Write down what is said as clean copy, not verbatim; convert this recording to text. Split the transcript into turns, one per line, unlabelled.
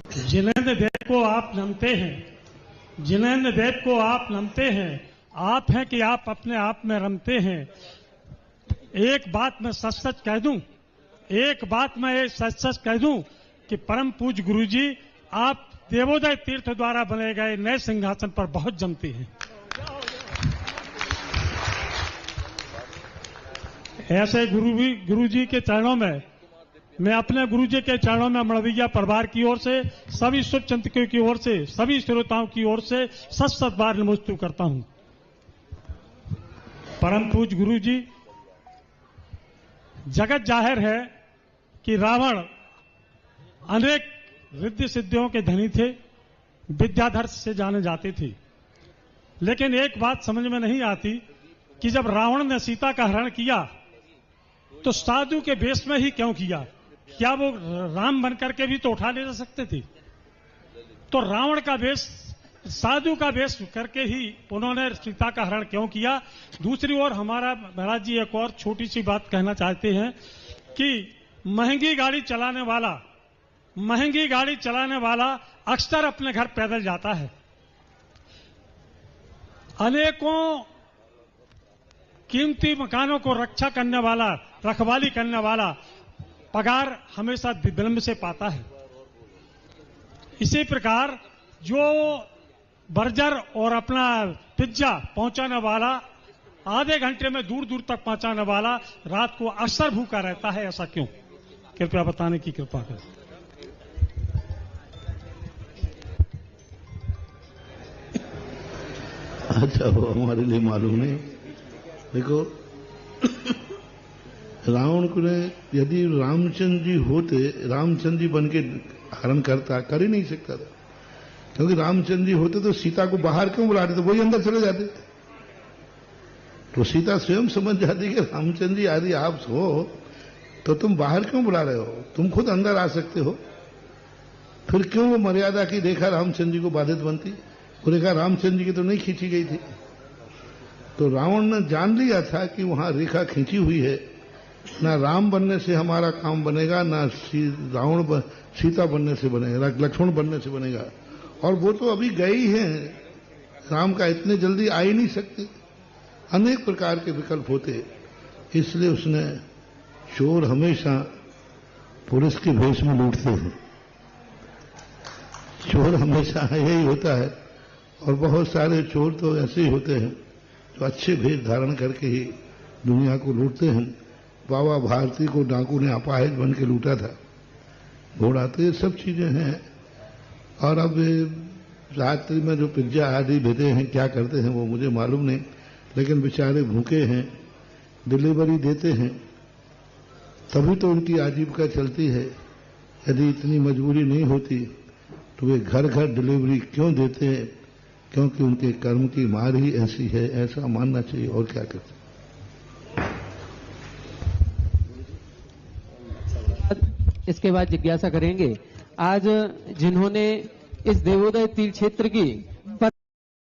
जिनेंद्र देव को आप नमते हैं, जिनेंद्र देव को आप नमते हैं, आप हैं कि आप अपने आप में रमते हैं। एक बात मैं सच सच कह दूं, एक बात मैं सच सच कह दूं कि परम पूज्य गुरुजी आप देवोदय तीर्थ द्वारा बने गए नए सिंहासन पर बहुत जमते हैं। ऐसे गुरुजी के चरणों में, मैं अपने गुरुजी के चरणों में मड़वैया परिवार की ओर से, सभी शुभचिंतकों की ओर से, सभी श्रोताओं की ओर से सत बार नमस्ते करता हूं। परम पूज्य गुरुजी, जगत जाहिर है कि रावण अनेक रिद्धि सिद्धियों के धनी थे, विद्याधर से जाने जाते थे, लेकिन एक बात समझ में नहीं आती कि जब रावण ने सीता का हरण किया तो साधु के वेश में ही क्यों किया? क्या वो राम बनकर के भी तो उठा ले जा सकते थे? तो रावण का वेश, साधु का वेश करके ही उन्होंने सीता का हरण क्यों किया? दूसरी ओर हमारा महाराज जी एक और छोटी सी बात कहना चाहते हैं कि महंगी गाड़ी चलाने वाला अक्सर अपने घर पैदल जाता है। अनेकों कीमती मकानों को रखवाली करने वाला पगार हमेशा विलंब से पाता है। इसी प्रकार जो बर्जर और अपना पिज्जा पहुंचाने वाला, आधे घंटे में दूर दूर तक पहुंचाने वाला रात को अक्सर भूखा रहता है, ऐसा क्यों? कृपया बताने की कृपा करें।
अच्छा, वो हमारे लिए मालूम नहीं। देखो, रावण को ने यदि रामचंद्र जी होते, रामचंद्र जी बन के हरण कर ही नहीं सकता था, क्योंकि रामचंद्र जी होते तो सीता को बाहर क्यों बुला रहे थे? वही अंदर चले जाते। तो सीता स्वयं समझ जाती कि रामचंद्र जी यदि आप हो तो तुम बाहर क्यों बुला रहे हो, तुम खुद अंदर आ सकते हो। फिर क्यों वो मर्यादा की रेखा रामचंद्र जी को बाधित बनती? वो रेखा रामचंद्र जी की तो नहीं खींची गई थी। तो रावण ने जान लिया था कि वहां रेखा खींची हुई है, ना राम बनने से हमारा काम बनेगा, ना सीता बनने से बनेगा, लक्ष्मण बनने से बनेगा। और वो तो अभी गए ही हैं, राम का इतने जल्दी आ ही नहीं सकते। अनेक प्रकार के विकल्प होते, इसलिए उसने, चोर हमेशा पुलिस के भेष में लूटते हैं, चोर हमेशा यही होता है। और बहुत सारे चोर तो ऐसे ही होते हैं जो अच्छे भेष धारण करके ही दुनिया को लूटते हैं। बाबा भारती को डाकू ने अपाहिज बन के लूटा था, घोड़ा। तो ये सब चीजें हैं। और अब रात्रि में जो पिज्जा आदि भेजे हैं, क्या करते हैं वो मुझे मालूम नहीं, लेकिन बेचारे भूखे हैं, डिलीवरी देते हैं, तभी तो उनकी आजीविका चलती है। यदि इतनी मजबूरी नहीं होती तो वे घर घर डिलीवरी क्यों देते हैं? क्योंकि उनके कर्म की मार ही ऐसी है, ऐसा मानना चाहिए। और क्या करते?
इसके बाद जिज्ञासा करेंगे, आज जिन्होंने इस देवोदय तीर्थ क्षेत्र की